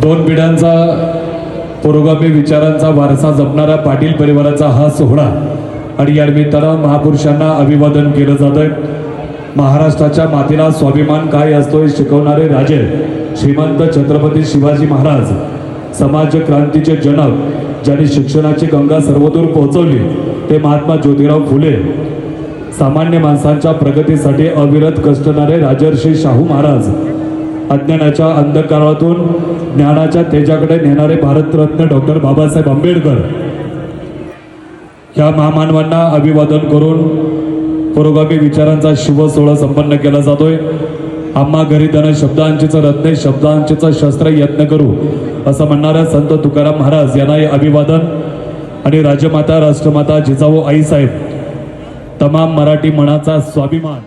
दोन पिढ्यांचा पुरोगामी विचारांचा वारसा जपणारा पाटील परिवाराचा हा सोहळा आणि या निमित्तानं महापुरुषांना अभिवादन केलं जातंय। महाराष्ट्राच्या मातीला स्वाभिमान काय असतो हे शिकवणारे राजे श्रीमंत छत्रपती शिवाजी महाराज, समाज क्रांतीचे जनक, ज्यांनी शिक्षणाची गंगा सर्वदूर पोहोचवली ते महात्मा ज्योतिराव फुले, सामान्य माणसांच्या प्रगतीसाठी अविरत कष्टणारे राजर्षी शाहू महाराज, अज्ञानाच्या अंधकारातून ज्ञानाच्या तेजाकडे नेणारे भारतरत्न डॉक्टर बाबासाहेब आंबेडकर, या महामानवांना अभिवादन करून पुरोगामी विचारांचा शिव सोहळा संपन्न केला जातोय। आम्हा घरी धन शब्दांचीच रत्ने शब्दांचीच शस्त्र यत्न करू असं म्हणणाऱ्या संत तुकाराम महाराज यांना हे अभिवादन आणि राजमाता राष्ट्रमाता जिजाऊ आईसाहेब, तमाम मराठी मनाचा स्वाभिमान।